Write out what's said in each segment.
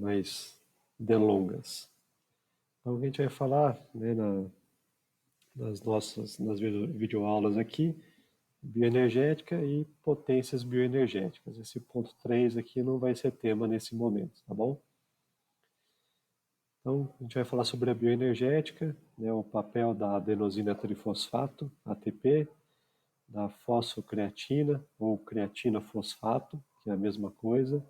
mais delongas. Então, a gente vai falar, né, nas videoaulas aqui, bioenergética e potências bioenergéticas. Esse ponto 3 aqui não vai ser tema nesse momento, tá bom? Então, a gente vai falar sobre a bioenergética, né, o papel da adenosina trifosfato, ATP, da fosfocreatina ou creatina fosfato, que é a mesma coisa,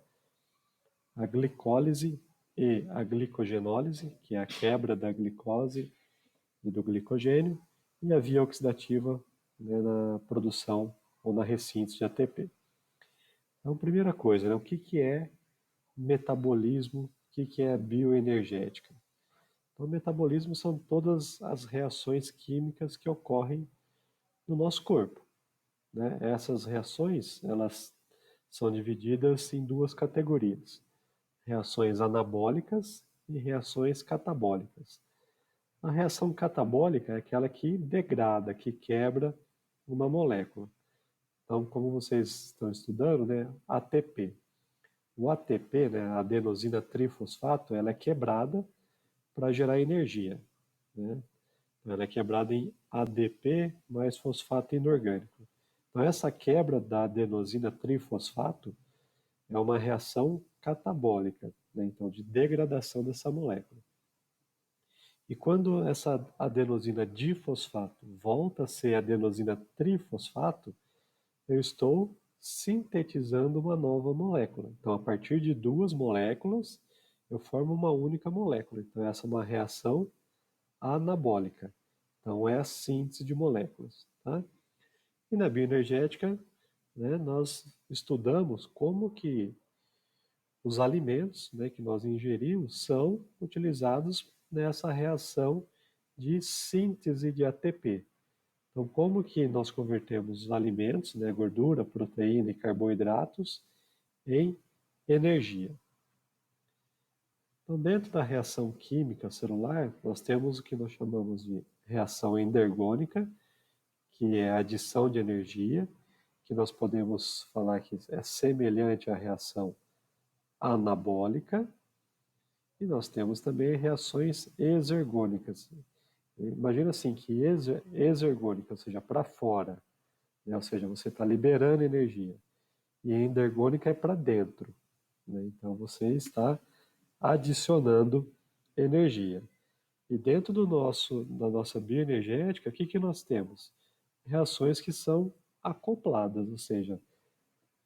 a glicólise e a glicogenólise, que é a quebra da glicose e do glicogênio, e a via oxidativa, né, na produção ou na ressíntese de ATP. Então, primeira coisa, né, o que é metabolismo, o que é bioenergética? Então, o metabolismo são todas as reações químicas que ocorrem no nosso corpo, né? Essas reações, elas são divididas em duas categorias: reações anabólicas e reações catabólicas. A reação catabólica é aquela que degrada, que quebra uma molécula. Então, como vocês estão estudando, né, ATP. O ATP, né, a adenosina trifosfato, ela é quebrada para gerar energia, né? Ela é quebrada em ADP mais fosfato inorgânico. Então, essa quebra da adenosina trifosfato é uma reação catabólica, né? Então, de degradação dessa molécula. E quando essa adenosina difosfato volta a ser adenosina trifosfato, eu estou sintetizando uma nova molécula. Então, a partir de duas moléculas, eu formo uma única molécula. Então, essa é uma reação anabólica. Então, é a síntese de moléculas. Tá? E na bioenergética, né, nós estudamos como que os alimentos, né, que nós ingerimos são utilizados nessa reação de síntese de ATP. Então, como que nós convertemos os alimentos, né, gordura, proteína e carboidratos, em energia? Então, dentro da reação química celular, nós temos o que nós chamamos de reação endergônica, que é a adição de energia, que nós podemos falar que é semelhante à reação anabólica, e nós temos também reações exergônicas. Imagina assim, que exergônica, ou seja, para fora, né? Ou seja, você está liberando energia. E endergônica é para dentro, né? Então você está adicionando energia. E dentro da nossa bioenergética, o que nós temos? Reações que são acopladas, ou seja,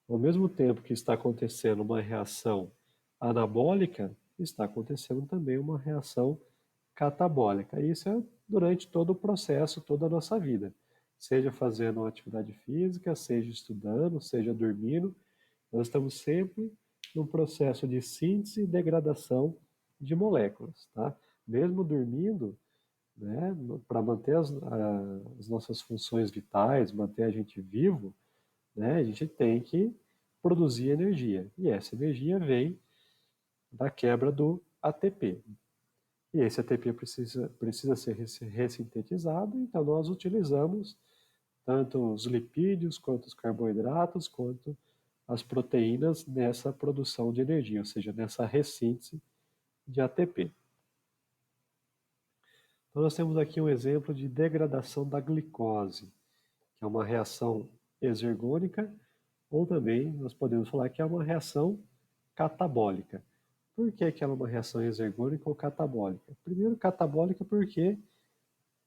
ao mesmo tempo que está acontecendo uma reação anabólica, está acontecendo também uma reação catabólica. E isso é durante todo o processo, toda a nossa vida. Seja fazendo uma atividade física, seja estudando, seja dormindo, nós estamos sempre num processo de síntese e degradação de moléculas, tá? Mesmo dormindo, né, para manter as nossas funções vitais, manter a gente vivo, né, a gente tem que produzir energia. E essa energia vem da quebra do ATP. E esse ATP precisa ser ressintetizado, então nós utilizamos tanto os lipídios, quanto os carboidratos, quanto as proteínas nessa produção de energia, ou seja, nessa ressíntese de ATP. Então nós temos aqui um exemplo de degradação da glicose, que é uma reação exergônica, ou também nós podemos falar que é uma reação catabólica. Por que ela é uma reação exergônica ou catabólica? Primeiro, catabólica porque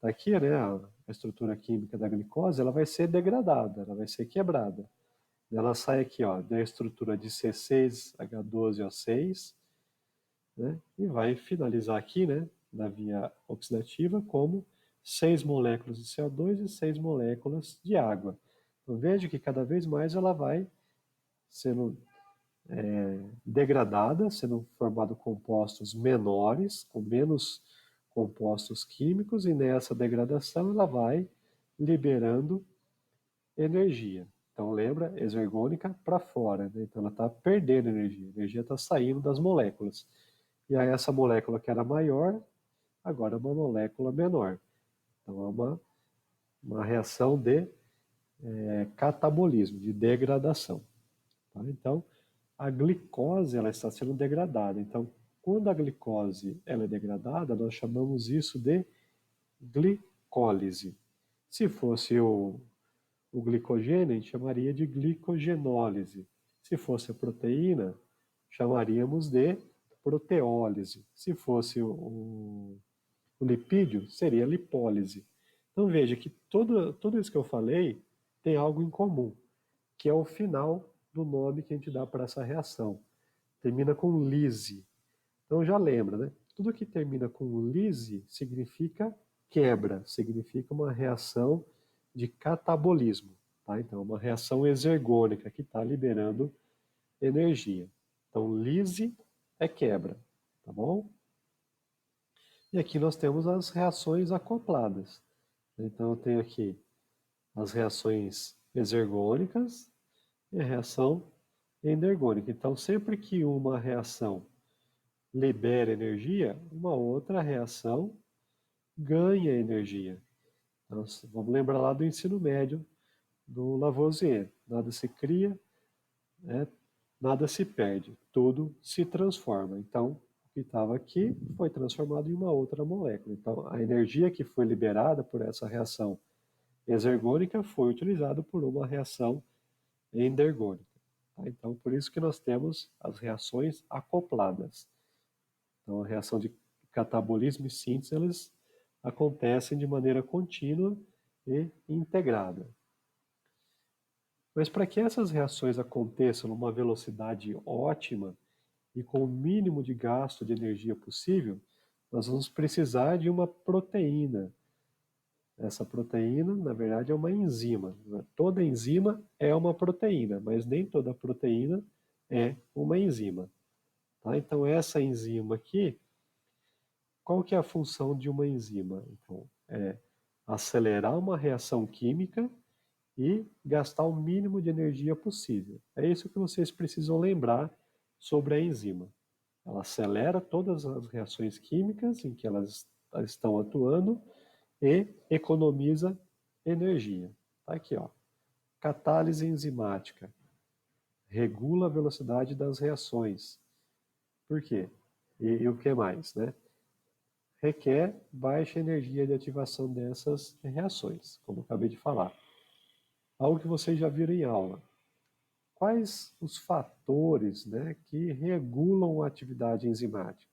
tá aqui, né, a estrutura química da glicose, ela vai ser degradada, ela vai ser quebrada. Ela sai aqui, ó, da estrutura de C6H12O6, né, e vai finalizar aqui, né, na via oxidativa, como 6 moléculas de CO2 e 6 moléculas de água. Então veja que cada vez mais ela vai sendo degradada, sendo formado compostos menores, com menos compostos químicos, e nessa degradação ela vai liberando energia. Então lembra, exergônica para fora, né? Então ela está perdendo energia, a energia está saindo das moléculas. E aí essa molécula que era maior, agora é uma molécula menor. Então é uma reação de catabolismo, de degradação. Tá? Então a glicose ela está sendo degradada. Então quando a glicose ela é degradada, nós chamamos isso de glicólise. Se fosse o glicogênio, a gente chamaria de glicogenólise. Se fosse a proteína, chamaríamos de proteólise. Se fosse o lipídio, seria lipólise. Então veja que tudo isso que eu falei tem algo em comum, que é o final do nome que a gente dá para essa reação. Termina com lise. Então já lembra, né? Tudo que termina com lise significa quebra, significa uma reação de catabolismo. Tá? Então, uma reação exergônica que está liberando energia. Então, lise é quebra, tá bom? E aqui nós temos as reações acopladas. Então, eu tenho aqui as reações exergônicas e a reação endergônica. Então, sempre que uma reação libera energia, uma outra reação ganha energia. Então, vamos lembrar lá do ensino médio do Lavoisier. Nada se cria, nada se perde, tudo se transforma. Então, o que estava aqui foi transformado em uma outra molécula. Então, a energia que foi liberada por essa reação exergônica foi utilizada por uma reação endergônica. Tá? Então, por isso que nós temos as reações acopladas. Então, a reação de catabolismo e síntese, eles acontecem de maneira contínua e integrada. Mas para que essas reações aconteçam numa velocidade ótima e com o mínimo de gasto de energia possível, nós vamos precisar de uma proteína. Essa proteína, na verdade, é uma enzima. Toda enzima é uma proteína, mas nem toda proteína é uma enzima. Tá? Então, essa enzima aqui, qual que é a função de uma enzima? Então, é acelerar uma reação química e gastar o mínimo de energia possível. É isso que vocês precisam lembrar sobre a enzima. Ela acelera todas as reações químicas em que elas estão atuando e economiza energia. Tá aqui, ó. Catálise enzimática. Regula a velocidade das reações. Por quê? E o que mais, né? Requer baixa energia de ativação dessas reações, como eu acabei de falar. Algo que vocês já viram em aula. Quais os fatores, né, que regulam a atividade enzimática?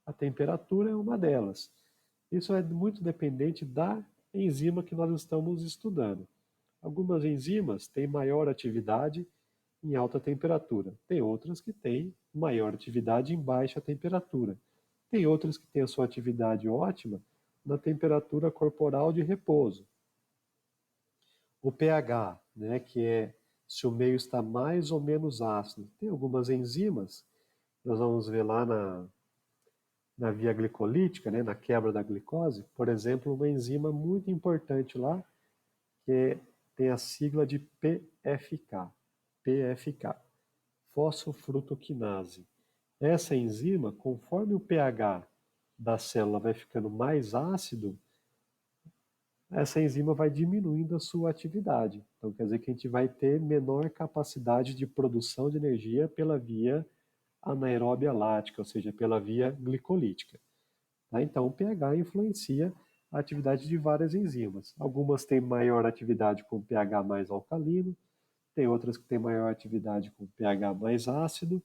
A temperatura é uma delas. Isso é muito dependente da enzima que nós estamos estudando. Algumas enzimas têm maior atividade em alta temperatura, tem outras que têm maior atividade em baixa temperatura. Tem outras que têm a sua atividade ótima na temperatura corporal de repouso. O pH, né, que é se o meio está mais ou menos ácido. Tem algumas enzimas, nós vamos ver lá na via glicolítica, né, na quebra da glicose, por exemplo, uma enzima muito importante lá, que tem a sigla de PFK, PFK, fosfofrutoquinase. Essa enzima, conforme o pH da célula vai ficando mais ácido, essa enzima vai diminuindo a sua atividade. Então, quer dizer que a gente vai ter menor capacidade de produção de energia pela via anaeróbia lática, ou seja, pela via glicolítica. Tá? Então, o pH influencia a atividade de várias enzimas. Algumas têm maior atividade com pH mais alcalino, tem outras que têm maior atividade com pH mais ácido,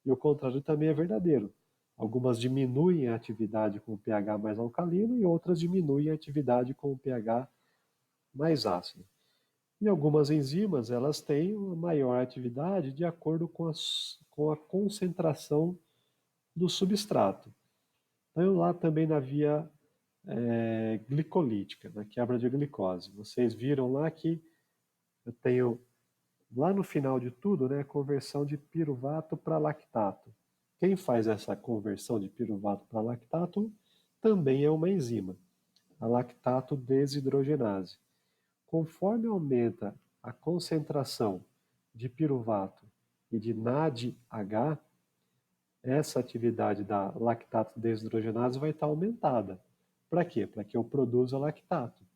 e o contrário também é verdadeiro. Algumas diminuem a atividade com pH mais alcalino e outras diminuem a atividade com pH mais ácido. E algumas enzimas, elas têm uma maior atividade de acordo com a concentração do substrato. Então, lá também na via glicolítica, na quebra de glicose. Vocês viram lá que eu tenho, lá no final de tudo, né, a conversão de piruvato para lactato. Quem faz essa conversão de piruvato para lactato também é uma enzima, a lactato desidrogenase. Conforme aumenta a concentração de piruvato e de NADH, essa atividade da lactato desidrogenase vai estar aumentada. Para quê? Para que eu produza lactato.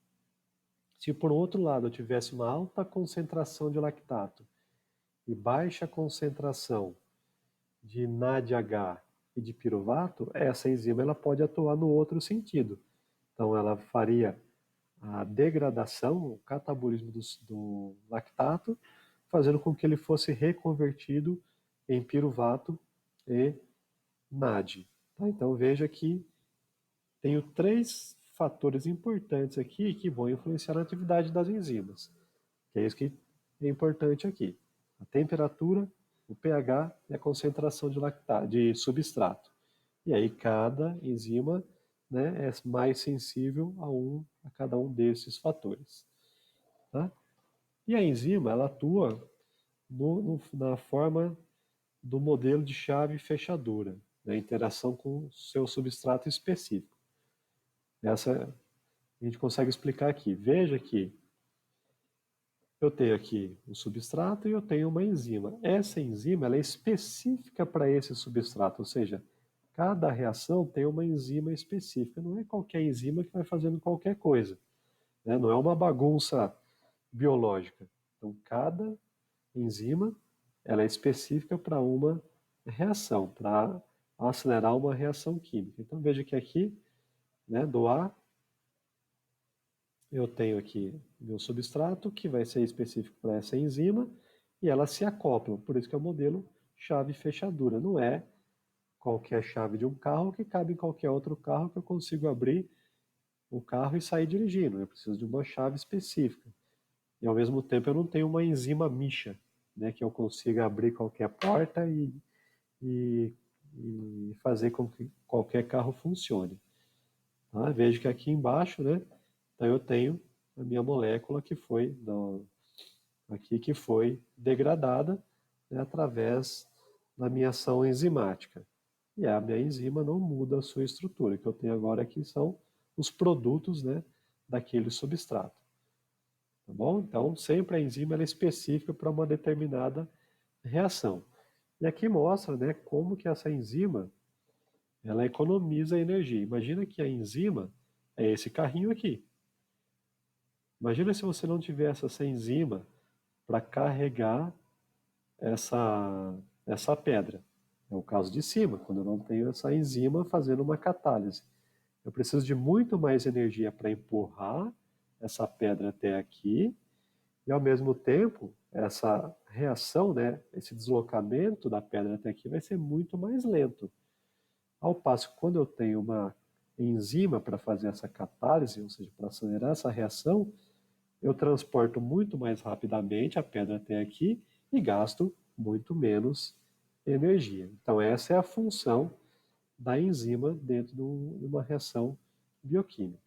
Se por outro lado eu tivesse uma alta concentração de lactato e baixa concentração de NADH e de piruvato, essa enzima ela pode atuar no outro sentido. Então, ela faria a degradação, o catabolismo do lactato, fazendo com que ele fosse reconvertido em piruvato e NAD. Tá? Então, veja que tenho três fatores importantes aqui que vão influenciar na atividade das enzimas, que é isso que é importante aqui. A temperatura, o pH e a concentração de substrato. E aí cada enzima, né, é mais sensível a cada um desses fatores. Tá? E a enzima ela atua na forma do modelo de chave fechadura, na interação com o seu substrato específico. Essa a gente consegue explicar aqui. Veja que eu tenho aqui o substrato e eu tenho uma enzima. Essa enzima ela é específica para esse substrato, ou seja, cada reação tem uma enzima específica. Não é qualquer enzima que vai fazendo qualquer coisa, né? Não é uma bagunça biológica. Então, cada enzima ela é específica para uma reação, para acelerar uma reação química. Então, veja que aqui, né, do A, eu tenho aqui meu substrato, que vai ser específico para essa enzima, e elas se acoplam. Por isso que é o modelo chave-fechadura. Não é qualquer chave de um carro que cabe em qualquer outro carro que eu consigo abrir o carro e sair dirigindo. Eu preciso de uma chave específica. E ao mesmo tempo eu não tenho uma enzima micha, né, que eu consiga abrir qualquer porta e, e fazer com que qualquer carro funcione. Tá? Vejo que aqui embaixo, né, então eu tenho a minha molécula aqui que foi degradada, né, através da minha ação enzimática. E a minha enzima não muda a sua estrutura. O que eu tenho agora aqui são os produtos, né, daquele substrato. Tá bom? Então, sempre a enzima é específica para uma determinada reação. E aqui mostra, né, como que essa enzima ela economiza energia. Imagina que a enzima é esse carrinho aqui. Imagina se você não tivesse essa enzima para carregar essa pedra. É o caso de cima, quando eu não tenho essa enzima fazendo uma catálise. Eu preciso de muito mais energia para empurrar essa pedra até aqui e, ao mesmo tempo, essa reação, né, esse deslocamento da pedra até aqui vai ser muito mais lento. Ao passo que quando eu tenho uma enzima para fazer essa catálise, ou seja, para acelerar essa reação, eu transporto muito mais rapidamente a pedra até aqui e gasto muito menos energia. Então, essa é a função da enzima dentro de uma reação bioquímica.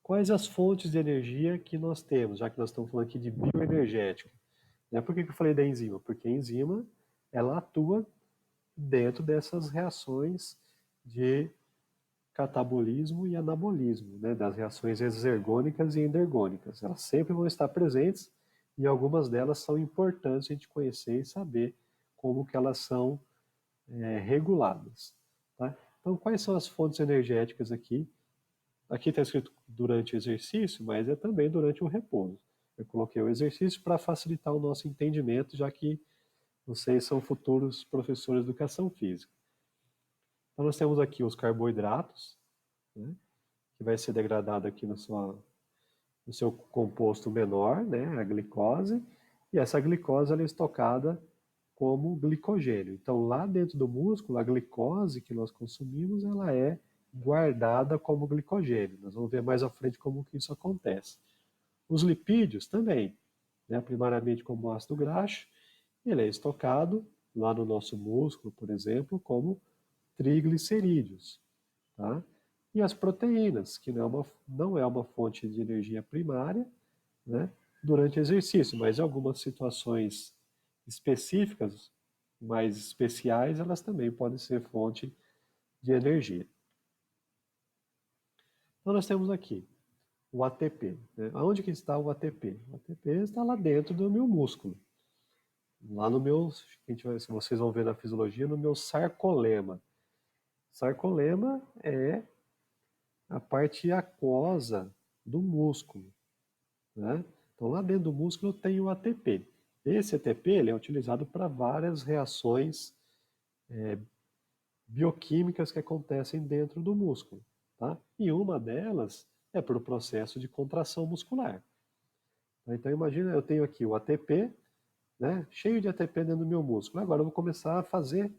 Quais as fontes de energia que nós temos, já que nós estamos falando aqui de bioenergética? Por que eu falei da enzima? Porque a enzima ela atua dentro dessas reações de catabolismo e anabolismo, né, das reações exergônicas e endergônicas. Elas sempre vão estar presentes e algumas delas são importantes a gente conhecer e saber como que elas são reguladas. Tá? Então, quais são as fontes energéticas aqui? Aqui está escrito durante o exercício, mas é também durante o repouso. Eu coloquei o exercício para facilitar o nosso entendimento, já que vocês são futuros professores de educação física. Então, nós temos aqui os carboidratos, né, que vai ser degradado aqui no seu composto menor, né, a glicose, e essa glicose ela é estocada como glicogênio. Então, lá dentro do músculo, a glicose que nós consumimos, ela é guardada como glicogênio. Nós vamos ver mais à frente como que isso acontece. Os lipídios também, né, primariamente como ácido graxo, ele é estocado lá no nosso músculo, por exemplo, como triglicerídeos. Tá? E as proteínas, que não é uma fonte de energia primária, né, durante o exercício, mas em algumas situações específicas, mais especiais, elas também podem ser fonte de energia. Então nós temos aqui o ATP. Né? Onde que está o ATP? O ATP está lá dentro do meu músculo. Lá no meu, se vocês vão ver na fisiologia, no meu sarcolema. Sarcolema é a parte aquosa do músculo. Né? Então, lá dentro do músculo eu tenho o ATP. Esse ATP ele é utilizado para várias reações bioquímicas que acontecem dentro do músculo, tá? E uma delas é para o processo de contração muscular. Então imagina, eu tenho aqui o ATP, né, cheio de ATP dentro do meu músculo. Agora eu vou começar a fazer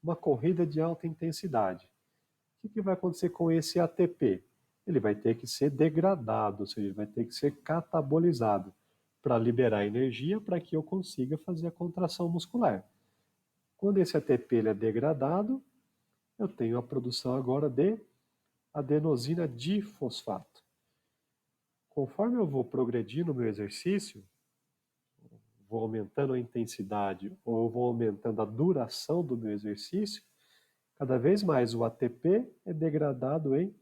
uma corrida de alta intensidade. O que vai acontecer com esse ATP? Ele vai ter que ser degradado, ou seja, ele vai ter que ser catabolizado para liberar energia para que eu consiga fazer a contração muscular. Quando esse ATP ele é degradado, eu tenho a produção agora de adenosina difosfato. Conforme eu vou progredir no meu exercício, vou aumentando a intensidade ou eu vou aumentando a duração do meu exercício, cada vez mais o ATP é degradado em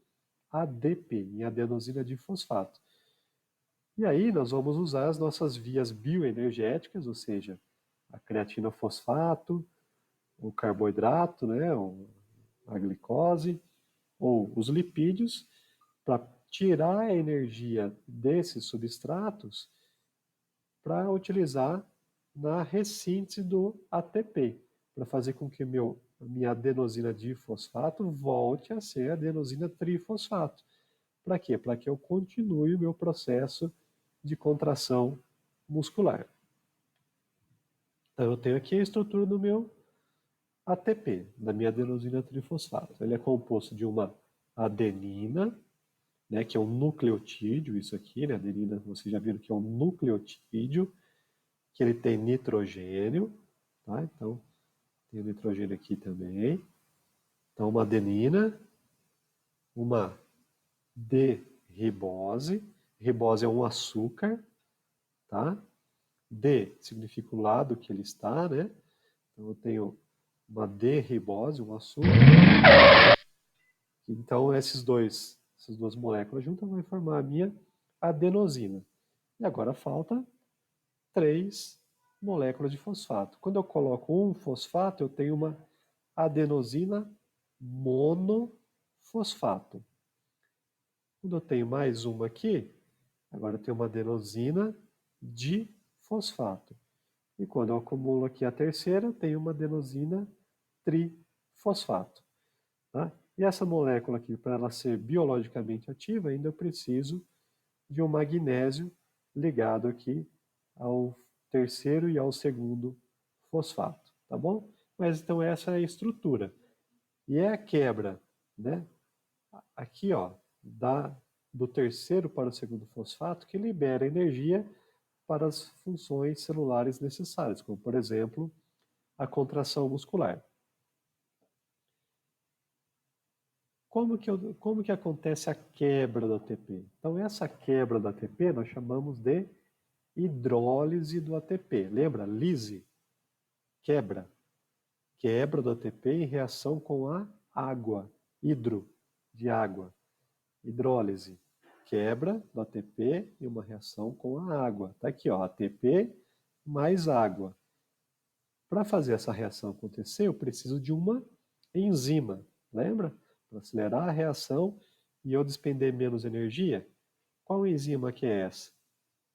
ADP, em adenosina difosfato. E aí nós vamos usar as nossas vias bioenergéticas, ou seja, a creatina fosfato, o carboidrato, né, a glicose, ou os lipídios, para tirar a energia desses substratos para utilizar na ressíntese do ATP, para fazer com que a minha adenosina difosfato volte a ser adenosina trifosfato. Para quê? Para que eu continue o meu processo de contração muscular. Então eu tenho aqui a estrutura do meu ATP, da minha adenosina trifosfato. Ele é composto de uma adenina, né, que é um nucleotídeo, isso aqui, né, adenina, vocês já viram que é um nucleotídeo, que ele tem nitrogênio, tá? Então, tem o nitrogênio aqui também. Então, uma adenina, uma D-ribose. Ribose é um açúcar, tá? D significa o lado que ele está, né? Então, eu tenho uma D-ribose, um açúcar. Então, essas duas moléculas juntas vão formar a minha adenosina. E agora falta 3 moléculas de fosfato. Quando eu coloco um fosfato, eu tenho uma adenosina monofosfato. Quando eu tenho mais uma aqui, agora eu tenho uma adenosina difosfato. E quando eu acumulo aqui a terceira, eu tenho uma adenosina trifosfato. Tá? E essa molécula aqui, para ela ser biologicamente ativa, ainda eu preciso de um magnésio ligado aqui ao terceiro e ao segundo fosfato, tá bom? Mas então essa é a estrutura. E é a quebra, né? Aqui, ó, do terceiro para o segundo fosfato que libera energia para as funções celulares necessárias, como por exemplo, a contração muscular. Como que acontece a quebra do ATP? Então, essa quebra do ATP nós chamamos de hidrólise do ATP. Lembra? Lise, quebra. Quebra do ATP em reação com a água. Hidro, de água. Hidrólise. Quebra do ATP em uma reação com a água. Está aqui, ó, ATP mais água. Para fazer essa reação acontecer, eu preciso de uma enzima. Lembra? Para acelerar a reação e eu despender menos energia. Qual enzima que é essa?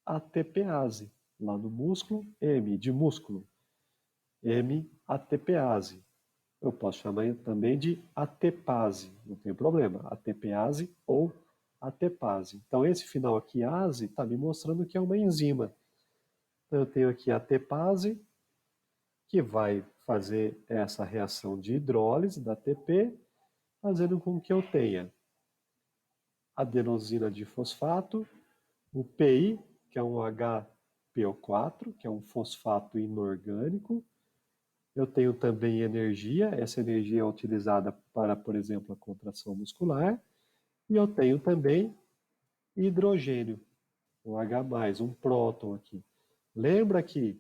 ATPase. Lá no músculo, M de músculo. M-ATPase. Eu posso chamar também de ATPase, não tem problema. ATPase ou ATPase. Então, esse final aqui, ase, está me mostrando que é uma enzima. Então, eu tenho aqui a ATPase, que vai fazer essa reação de hidrólise da ATP, fazendo com que eu tenha adenosina difosfato, o PI, que é um HPO4, que é um fosfato inorgânico. Eu tenho também energia, essa energia é utilizada para, por exemplo, a contração muscular. E eu tenho também hidrogênio, o H+, um próton aqui. Lembra que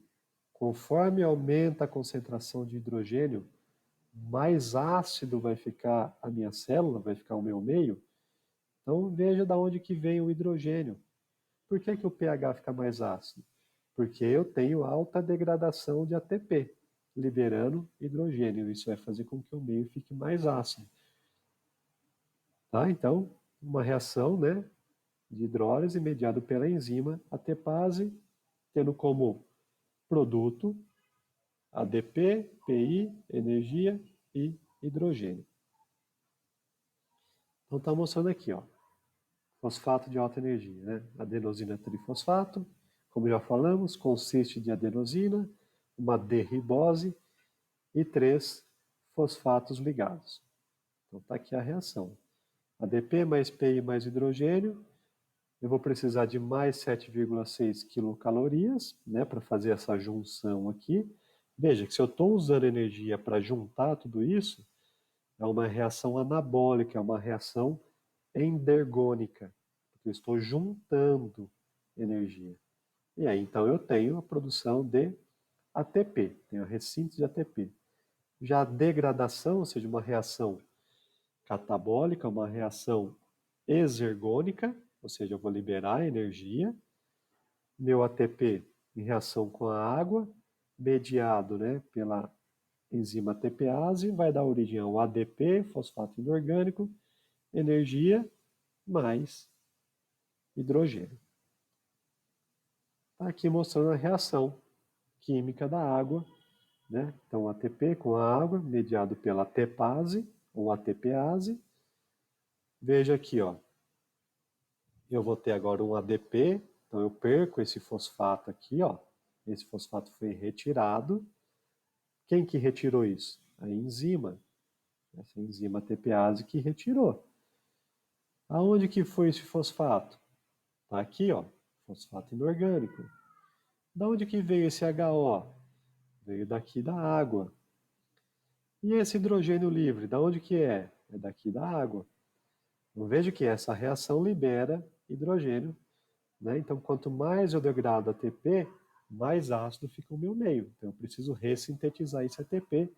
conforme aumenta a concentração de hidrogênio, mais ácido vai ficar a minha célula, vai ficar o meu meio? Então veja de onde que vem o hidrogênio. Por que que o pH fica mais ácido? Porque eu tenho alta degradação de ATP, liberando hidrogênio. Isso vai fazer com que o meio fique mais ácido. Tá? Então, uma reação, né, de hidrólise mediada pela enzima ATPase, tendo como produto ADP, PI, energia e hidrogênio. Então está mostrando aqui, ó, fosfato de alta energia, né? Adenosina trifosfato, como já falamos, consiste de adenosina, uma D-ribose e 3 fosfatos ligados. Então está aqui a reação. ADP mais PI mais hidrogênio, eu vou precisar de mais 7,6 quilocalorias, né, para fazer essa junção aqui. Veja que se eu estou usando energia para juntar tudo isso, é uma reação anabólica, é uma reação endergônica, porque eu estou juntando energia. E aí, então, eu tenho a produção de ATP, tenho a ressíntese de ATP. Já a degradação, ou seja, uma reação catabólica, uma reação exergônica, ou seja, eu vou liberar energia. Meu ATP em reação com a água, mediado, né, pela enzima ATPase, vai dar origem ao ADP, fosfato inorgânico, energia mais hidrogênio. Está aqui mostrando a reação química da água, né? Então, ATP com a água, mediado pela ATPase ou ATPase. Veja aqui, ó, eu vou ter agora um ADP, então eu perco esse fosfato aqui, ó. Esse fosfato foi retirado. Quem que retirou isso? A enzima. Essa enzima ATPase que retirou. Aonde que foi esse fosfato? Tá aqui, ó, fosfato inorgânico. Da onde que veio esse HO? Veio daqui da água. E esse hidrogênio livre, da onde que é? É daqui da água. Eu vejo que essa reação libera hidrogênio, né? Então, quanto mais eu degrado ATP, mais ácido fica o meu meio. Então, eu preciso ressintetizar esse ATP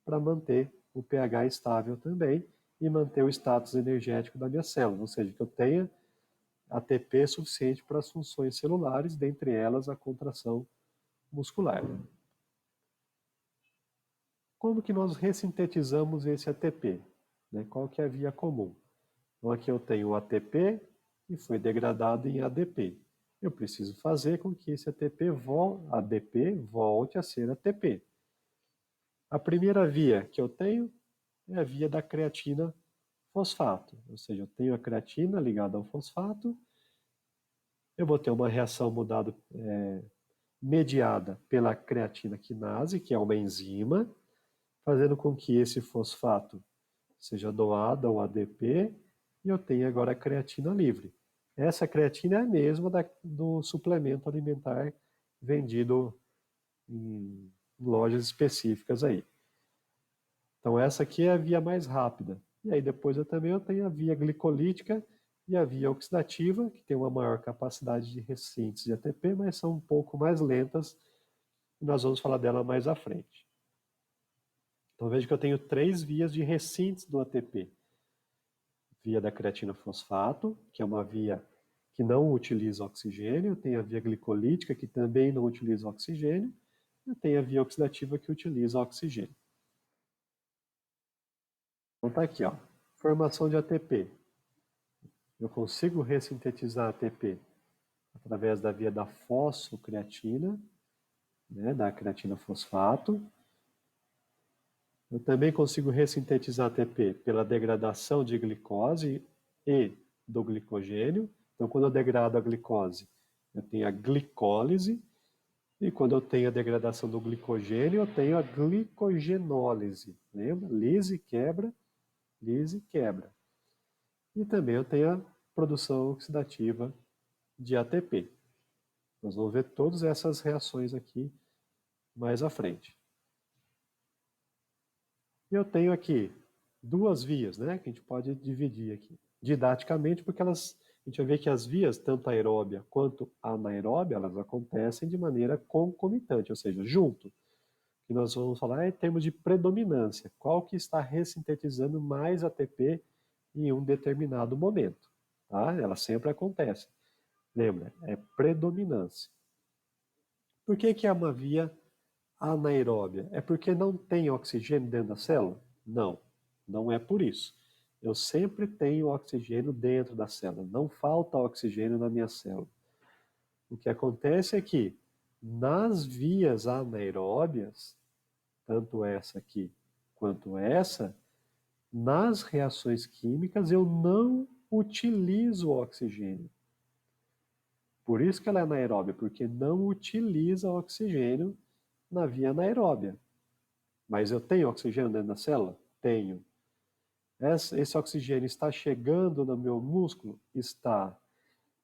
para manter o pH estável também e manter o status energético da minha célula, ou seja, que eu tenha ATP suficiente para as funções celulares, dentre elas a contração muscular. Como que nós ressintetizamos esse ATP? Qual que é a via comum? Então aqui eu tenho o ATP e foi degradado em ADP. Eu preciso fazer com que esse ADP volte a ser ATP. A primeira via que eu tenho é a via da creatina fosfato, ou seja, eu tenho a creatina ligada ao fosfato, eu vou ter uma reação mediada pela creatina quinase, que é uma enzima, fazendo com que esse fosfato seja doado ao ADP e eu tenha agora a creatina livre. Essa creatina é a mesma do suplemento alimentar vendido em lojas específicas aí. Então essa aqui é a via mais rápida. E aí depois eu tenho a via glicolítica e a via oxidativa, que tem uma maior capacidade de ressíntese de ATP, mas são um pouco mais lentas, e nós vamos falar dela mais à frente. Então veja que eu tenho 3 vias de ressíntese do ATP. Via da creatina fosfato, que é uma via que não utiliza oxigênio, tem a via glicolítica, que também não utiliza oxigênio, e tem a via oxidativa, que utiliza oxigênio. Então tá aqui, ó, formação de ATP. Eu consigo ressintetizar ATP através da via da fosfocreatina, né, da creatina fosfato. Eu também consigo ressintetizar ATP pela degradação de glicose e do glicogênio. Então, quando eu degrado a glicose, eu tenho a glicólise, e quando eu tenho a degradação do glicogênio, eu tenho a glicogenólise. Lembra? Lise, quebra, lise, quebra. E também eu tenho a produção oxidativa de ATP. Nós vamos ver todas essas reações aqui mais à frente. Eu tenho aqui 2 vias, né, que a gente pode dividir aqui didaticamente, porque a gente vai ver que as vias, tanto aeróbia quanto anaeróbia, elas acontecem de maneira concomitante, ou seja, junto. Que nós vamos falar em termos de predominância, qual que está ressintetizando mais ATP em um determinado momento. Tá? Ela sempre acontece. Lembra, é predominância. Por que é uma via anaeróbia? É porque não tem oxigênio dentro da célula? Não, não é por isso. Eu sempre tenho oxigênio dentro da célula, não falta oxigênio na minha célula. O que acontece é que nas vias anaeróbias, tanto essa aqui quanto essa, nas reações químicas eu não utilizo o oxigênio. Por isso que ela é anaeróbia, porque não utiliza oxigênio na via anaeróbia. Mas eu tenho oxigênio dentro da célula? Tenho. Esse oxigênio está chegando no meu músculo? Está.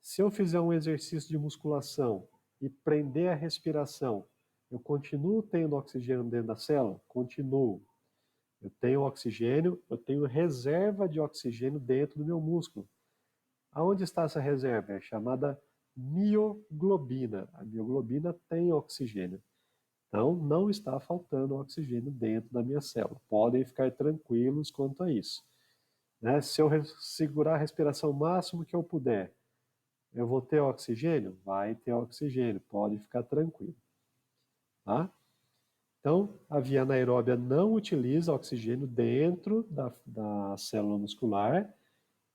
Se eu fizer um exercício de musculação e prender a respiração, eu continuo tendo oxigênio dentro da célula? Continuo. Eu tenho oxigênio, eu tenho reserva de oxigênio dentro do meu músculo. Aonde está essa reserva? É chamada mioglobina. A mioglobina tem oxigênio. Então, não está faltando oxigênio dentro da minha célula. Podem ficar tranquilos quanto a isso. Né? Se eu segurar a respiração o máximo que eu puder, eu vou ter oxigênio? Vai ter oxigênio, pode ficar tranquilo. Tá? Então, a via anaeróbia não utiliza oxigênio dentro da célula muscular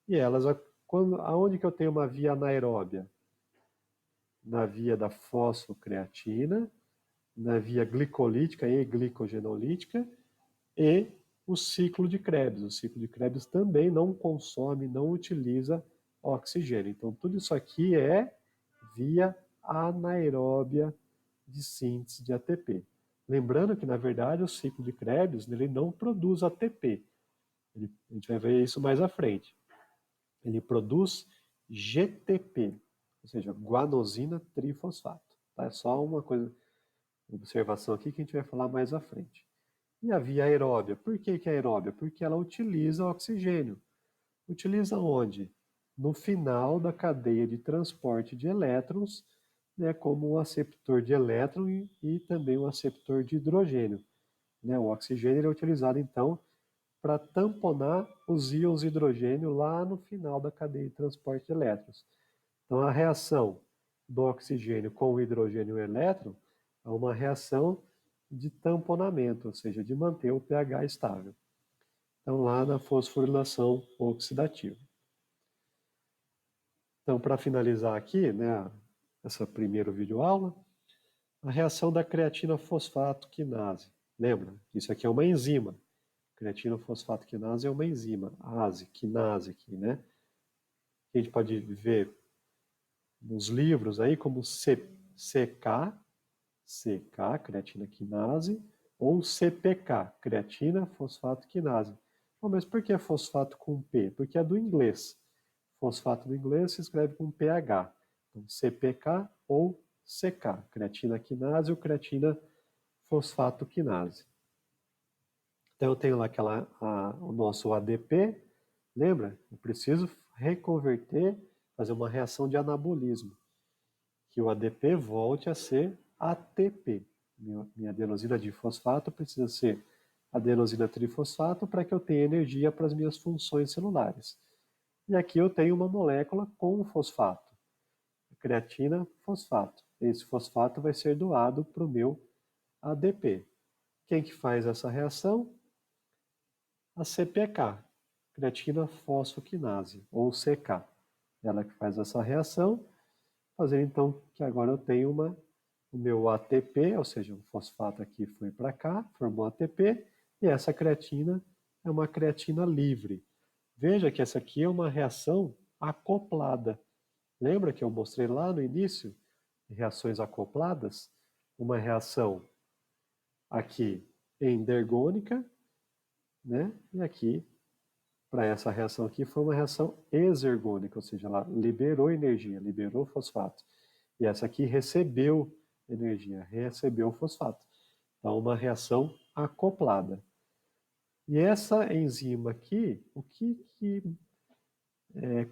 e elas, aonde que eu tenho uma via anaeróbia? Na via da fosfocreatina, na via glicolítica e glicogenolítica e o ciclo de Krebs. O ciclo de Krebs também não consome, não utiliza oxigênio. Então, tudo isso aqui é via anaeróbia de síntese de ATP. Lembrando que, na verdade, o ciclo de Krebs ele não produz ATP. A gente vai ver isso mais à frente. Ele produz GTP, ou seja, guanosina trifosfato. Tá? É só uma coisa, uma observação aqui que a gente vai falar mais à frente. E a via aeróbia. Por que é aeróbia? Porque ela utiliza oxigênio. Utiliza onde? No final da cadeia de transporte de elétrons, né, como um aceptor de elétron e também um aceptor de hidrogênio. Né? O oxigênio é utilizado, então, para tamponar os íons de hidrogênio lá no final da cadeia de transporte de elétrons. Então, a reação do oxigênio com o hidrogênio e o elétron é uma reação de tamponamento, ou seja, de manter o pH estável. Então, lá na fosforilação oxidativa. Então, para finalizar aqui, né, essa primeira videoaula, a reação da creatina fosfato quinase. Lembra? Isso aqui é uma enzima. Creatina fosfato quinase é uma enzima. ASE, quinase aqui, né? A gente pode ver nos livros aí como CK, creatina quinase, ou CPK, creatina fosfato quinase. Oh, mas por que fosfato com P? Porque é do inglês. Fosfato do inglês se escreve com PH. Então, CPK ou CK, creatina quinase ou creatina fosfato quinase. Então, eu tenho lá o nosso ADP, lembra? Eu preciso reconverter, fazer uma reação de anabolismo, que o ADP volte a ser ATP. Minha adenosina difosfato precisa ser adenosina trifosfato para que eu tenha energia para as minhas funções celulares. E aqui eu tenho uma molécula com fosfato, creatina fosfato. Esse fosfato vai ser doado para o meu ADP. Quem que faz essa reação? A CPK, creatina fosfoquinase, ou CK. Ela que faz essa reação, fazendo então que agora eu tenho o meu ATP, ou seja, o fosfato aqui foi para cá, formou ATP, e essa creatina é uma creatina livre. Veja que essa aqui é uma reação acoplada. Lembra que eu mostrei lá no início, reações acopladas? Uma reação aqui endergônica, né? E aqui, para essa reação aqui, foi uma reação exergônica, ou seja, ela liberou energia, liberou fosfato. E essa aqui recebeu energia, recebeu fosfato. Então, uma reação acoplada. E essa enzima aqui, o que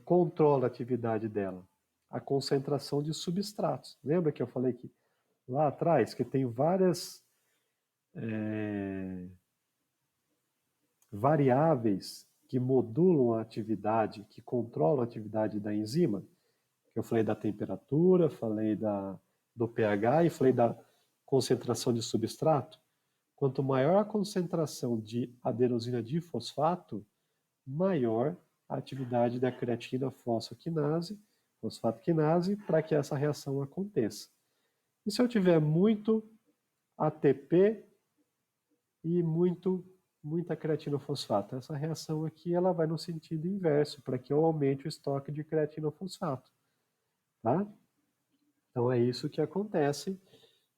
controla a atividade dela? A concentração de substratos. Lembra que eu falei que lá atrás que tem várias variáveis que modulam a atividade, que controlam a atividade da enzima? Eu falei da temperatura, falei do pH e falei da concentração de substrato. Quanto maior a concentração de adenosina difosfato, maior a atividade da creatina fosfoquinase, fosfato quinase, para que essa reação aconteça. E se eu tiver muito ATP e muito muita creatinofosfato. Essa reação aqui ela vai no sentido inverso, para que eu aumente o estoque de creatinofosfato. Tá? Então é isso que acontece,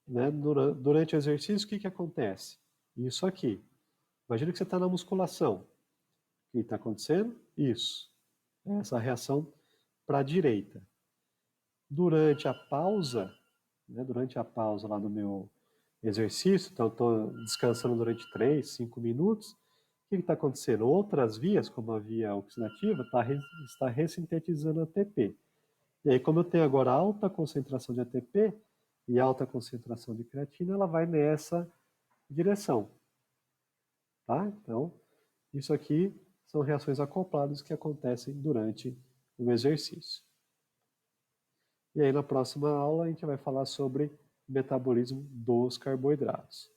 né? Durante o exercício, o que acontece? Isso aqui. Imagina que você está na musculação. O que está acontecendo? Isso. Essa reação para a direita. Durante a pausa, né, durante a pausa lá do meu exercício, então eu estou descansando durante 3, 5 minutos, o que está acontecendo? Outras vias, como a via oxidativa, está ressintetizando ATP. E aí, como eu tenho agora alta concentração de ATP e alta concentração de creatina, ela vai nessa direção. Tá? Então, isso aqui são reações acopladas que acontecem durante o exercício. E aí, na próxima aula, a gente vai falar sobre metabolismo dos carboidratos.